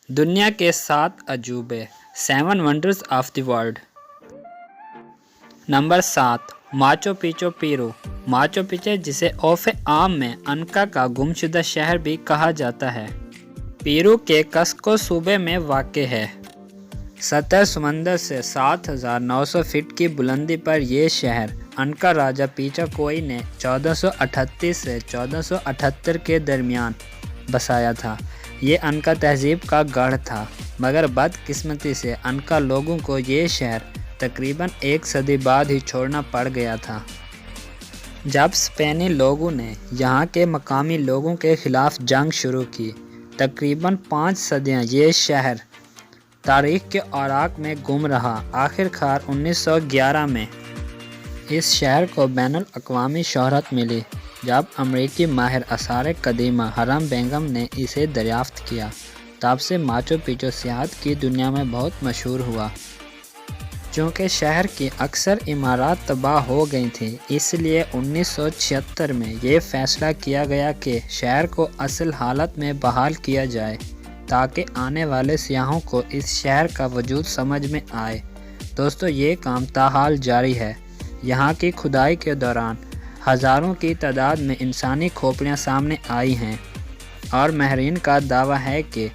दुनिया के 7 अजूबे 7 wonders of the world. Number 7, Machu Picchu Peru. Machu Picchu जिसे ओफे आम में अनका का गुमशुदा शहर भी कहा जाता है, पेरू के कस्को सूबे में वाक़ है। सतह समंदर से 7,900 फीट की बुलंदी पर यह शहर अनका राजा पिचाकोई ने 1438 से 1478 के दरमियान बसाया था। ये अनका तहजीब का गढ़ था, मगर बदकिस्मती से अनका लोगों को ये शहर तकरीबन 1 सदी बाद ही छोड़ना पड़ गया था, जब स्पेनी लोगों ने यहाँ के मकामी लोगों के ख़िलाफ़ जंग शुरू की। तकरीबन 5 सदियाँ ये शहर तारीख़ के औराक में गुम रहा। आखिरकार 1911 में इस शहर को बैनुल अक़वामी शोहरत मिली, जब अमरीकी माहिर आसार कदीमा हरम बेगम ने इसे दरियाफ़्त किया। तब से माचू पिचू सियाहत की दुनिया में बहुत मशहूर हुआ। चूँकि शहर की अक्सर इमारत तबाह हो गई थी, इसलिए 1976 में ये फ़ैसला किया गया कि शहर को असल हालत में बहाल किया जाए, ताकि आने वाले सियाहों को इस शहर का वजूद समझ में आए। दोस्तों, ये काम ताहाल जारी है। यहाँ की खुदाई के दौरान हज़ारों की तादाद में इंसानी खोपड़ियाँ सामने आई हैं, और माहिरीन का दावा है कि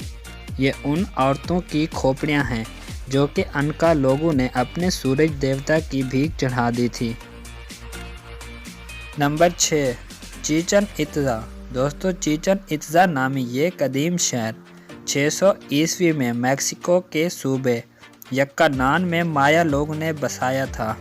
ये उन औरतों की खोपड़ियाँ हैं जो कि अनका लोगों ने अपने सूरज देवता की भीख चढ़ा दी थी। Number 6, चिचन Itza. दोस्तों, चिचन इत्ज़ा नामी ये कदीम शहर 600 ईस्वी में मैक्सिको के सूबे यक्कानान में माया लोगों ने बसाया था।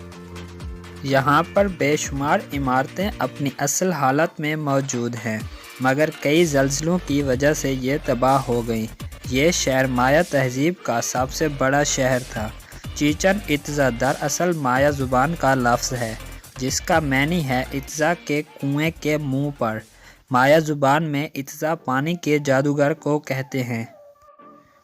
यहाँ पर बेशुमार इमारतें अपनी असल हालत में मौजूद हैं, मगर कई ज़लज़लों की वजह से ये तबाह हो गई। ये शहर माया तहज़ीब का सबसे बड़ा शहर था। चिचन इत्ज़ा दरअसल माया ज़ुबान का लफ्ज़ है, जिसका मैनी है इत्ज़ा के कुएं के मुंह पर। माया ज़ुबान में इत्ज़ा पानी के जादूगर को कहते हैं।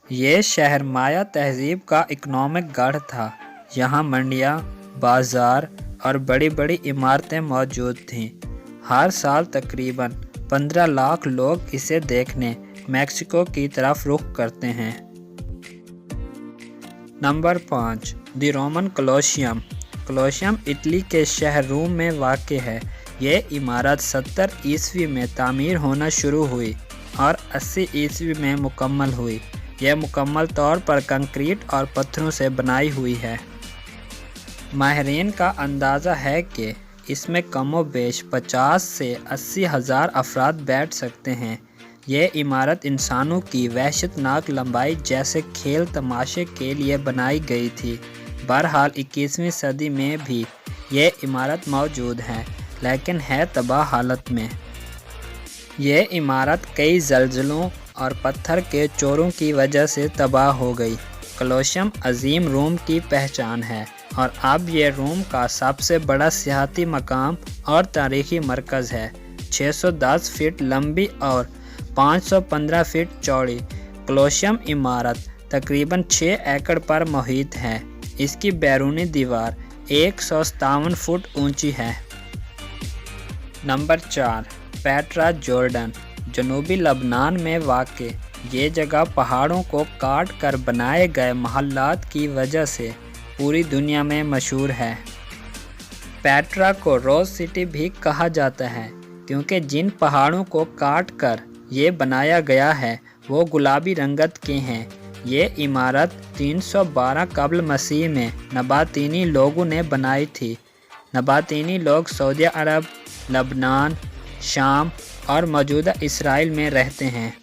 ये शहर माया तहज़ीब का इकनॉमिक गढ़ था। यहाँ मंडियाँ, बाज़ार और बड़ी बड़ी इमारतें मौजूद थीं। हर साल तकरीबन 15 लाख लोग इसे देखने मैक्सिको की तरफ रुख करते हैं। Number 5, the Roman Colosseum. Colosseum Italy के शहर रोम में वाक़ है। ये इमारत 70 ईस्वी में तामीर होना शुरू हुई और 80 ईस्वी में मुकम्मल हुई। यह मुकम्मल तौर पर कंक्रीट और पत्थरों से बनाई हुई है। माहिरीन का अंदाज़ा है कि इसमें कमोबेश 50 से 80 हज़ार अफराद बैठ सकते हैं। यह इमारत इंसानों की वहशतनाक लंबाई जैसे खेल तमाशे के लिए बनाई गई थी। बहरहाल 21वीं सदी में भी यह इमारत मौजूद है, लेकिन है तबाह हालत में। यह इमारत कई ज़लज़लों और पत्थर के चोरों की वजह से तबाह हो गई। कोलोशियम अजीम रोम की पहचान है, और अब यह रोम का सबसे बड़ा सियाहती मकाम और तारीख़ी मरकज़ है। 610 फीट लंबी और 515 फीट चौड़ी कोलोशियम इमारत तकरीबन 6 एकड़ पर मुहित है। इसकी बैरूनी दीवार 157 फुट ऊंची है। Number 4, Petra Jordan. जनूबी लबनान में वाक़ ये जगह पहाड़ों को काट कर बनाए गए महल्लात की वजह से पूरी दुनिया में मशहूर है। पेट्रा को रोज़ सिटी भी कहा जाता है, क्योंकि जिन पहाड़ों को काट कर ये बनाया गया है वो गुलाबी रंगत के हैं। ये इमारत 312 कब्ल मसीह में नबातीनी लोगों ने बनाई थी। नबातीनी लोग सऊदी अरब, लबनान, शाम और मौजूदा इसराइल में रहते हैं।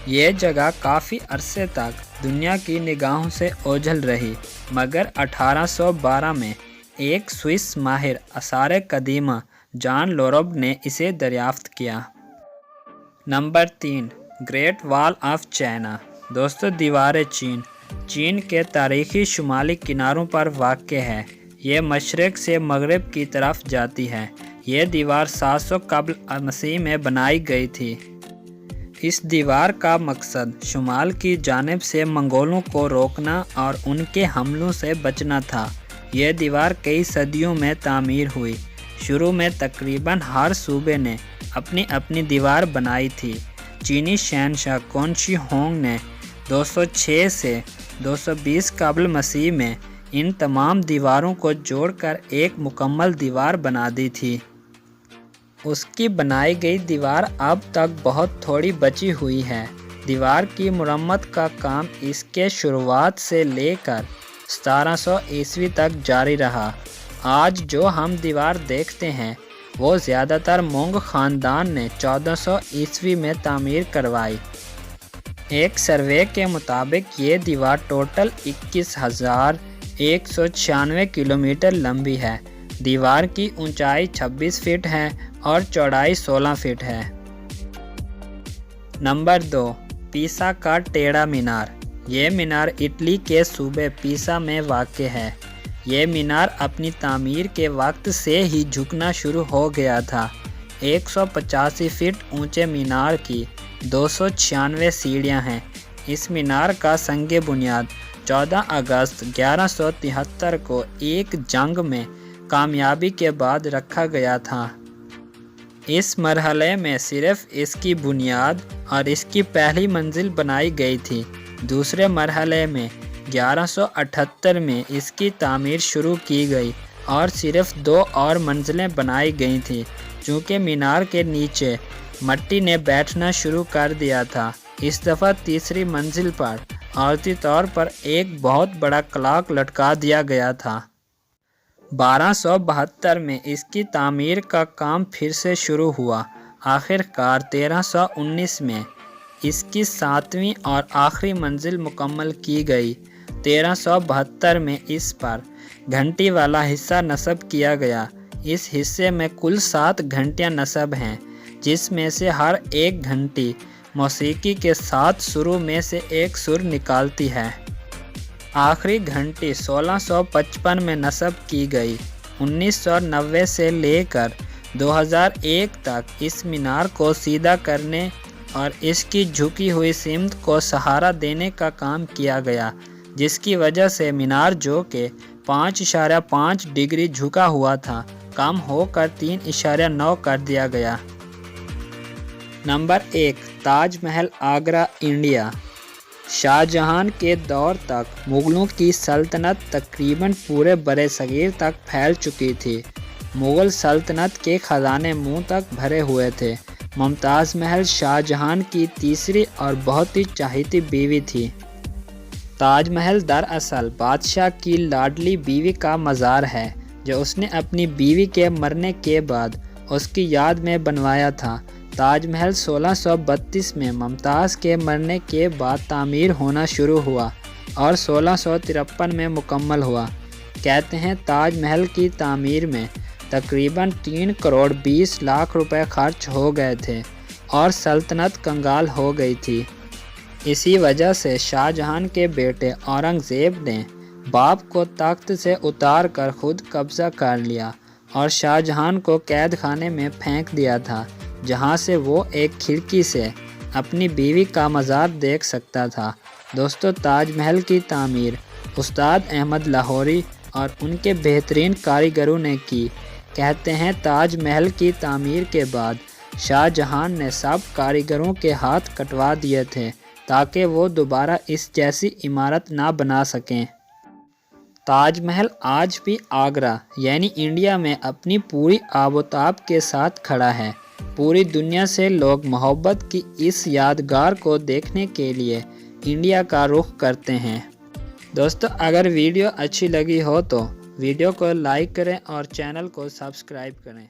ये जगह काफ़ी अरसे तक दुनिया की निगाहों से ओझल रही, मगर 1812 में एक स्विस माहिर आसार कदीमा जॉन लोरोब ने इसे दरियाफ़्त किया। Number 3, great wall of China. दोस्तों, दीवार चीन के तारीख़ी शुमाली किनारों पर वाक़ है। ये मशरक़ से मगरब की तरफ जाती है। ये दीवार 700 कब्ल मसीह में बनाई गई थी। इस दीवार का मकसद शुमाल की जानिब से मंगोलों को रोकना और उनके हमलों से बचना था। यह दीवार कई सदियों में तामीर हुई। शुरू में तकरीबन हर सूबे ने अपनी अपनी दीवार बनाई थी। चीनी शहनशाह कौन शी होंग ने 206 سے 220 قبل مسیح میں ان تمام دیواروں کو جوڑ کر ایک مکمل دیوار بنا دی تھی۔ اس کی بنائی گئی دیوار اب تک بہت تھوڑی بچی ہوئی ہے۔ دیوار کی مرمت کا کام اس کے شروعات سے لے کر 1700 عیسوی تک جاری رہا۔ آج جو ہم دیوار دیکھتے ہیں وہ زیادہ تر مونگ خاندان نے 1400 عیسوی میں تعمیر کروائی۔ ایک سروے کے مطابق یہ دیوار ٹوٹل 21,196 کلومیٹر لمبی ہے۔ دیوار کی اونچائی 26 فٹ ہے اور چوڑائی 16 فٹ ہے۔ نمبر 2، پیسا کا ٹیڑھا مینار۔ یہ مینار اٹلی کے صوبے پیسا میں واقع ہے۔ یہ مینار اپنی تعمیر کے وقت سے ہی جھکنا شروع ہو گیا تھا۔ 185 فٹ اونچے مینار کی 296 سیڑھیاں ہیں۔ اس مینار کا سنگ بنیاد 14 اگست 1173 کو ایک جنگ میں کامیابی کے بعد رکھا گیا تھا۔ اس مرحلے میں صرف اس کی بنیاد اور اس کی پہلی منزل بنائی گئی تھی۔ دوسرے مرحلے میں 1178 میں اس کی تعمیر شروع کی گئی اور صرف 2 اور منزلیں بنائی گئی تھیں۔ چونکہ مینار کے نیچے مٹی نے بیٹھنا شروع کر دیا تھا، اس دفعہ تیسری منزل پر عارضی طور پر ایک بہت بڑا کلاک لٹکا دیا گیا تھا۔ 1272 میں اس کی تعمیر کا کام پھر سے شروع ہوا۔ آخر کار 1319 میں اس کی 7ویں اور آخری منزل مکمل کی گئی۔ 1372 میں اس پر گھنٹی والا حصہ نصب کیا گیا۔ اس حصے میں کل 7 گھنٹیاں نصب ہیں، جس میں سے ہر ایک گھنٹی موسیقی کے 7 سروں میں سے ایک سر نکالتی ہے۔ آخری گھنٹی 1655 میں نصب کی گئی۔ 1990 سے لے کر 2001 تک اس مینار کو سیدھا کرنے اور اس کی جھکی ہوئی سمت کو سہارا دینے کا کام کیا گیا، جس کی وجہ سے مینار جو کہ 5.5 ڈگری جھکا ہوا تھا کم ہو کر 3.9 کر دیا گیا۔ Number 1، Taj Mahal Agra, India. شاہ جہاں کے دور تک مغلوں کی سلطنت تقریباً پورے برصغیر تک پھیل چکی تھی۔ مغل سلطنت کے خزانے منہ تک بھرے ہوئے تھے۔ ممتاز محل شاہ جہاں کی تیسری اور بہت ہی چاہتی بیوی تھی۔ تاج محل دراصل بادشاہ کی لاڈلی بیوی کا مزار ہے، جو اس نے اپنی بیوی کے مرنے کے بعد اس کی یاد میں بنوایا تھا۔ تاج محل 1632 میں ممتاز کے مرنے کے بعد تعمیر ہونا شروع ہوا اور 1653 میں مکمل ہوا۔ کہتے ہیں تاج محل کی تعمیر میں تقریباً 3.20 کروڑ روپے خرچ ہو گئے تھے اور سلطنت کنگال ہو گئی تھی۔ اسی وجہ سے شاہ جہاں کے بیٹے اورنگزیب نے باپ کو تخت سے اتار کر خود قبضہ کر لیا اور شاہ جہاں کو قید خانے میں پھینک دیا تھا، جہاں سے وہ ایک کھڑکی سے اپنی بیوی کا مزار دیکھ سکتا تھا۔ دوستو، تاج محل کی تعمیر استاد احمد لاہوری اور ان کے بہترین کاریگروں نے کی۔ کہتے ہیں تاج محل کی تعمیر کے بعد شاہ جہاں نے سب کاریگروں کے ہاتھ کٹوا دیے تھے تاکہ وہ دوبارہ اس جیسی عمارت نہ بنا سکیں۔ تاج محل آج بھی آگرہ یعنی انڈیا میں اپنی پوری آب و تاب کے ساتھ کھڑا ہے۔ پوری دنیا سے لوگ محبت کی اس یادگار کو دیکھنے کے لیے انڈیا کا رخ کرتے ہیں۔ دوستو، اگر ویڈیو اچھی لگی ہو تو ویڈیو کو لائک کریں اور چینل کو سبسکرائب کریں۔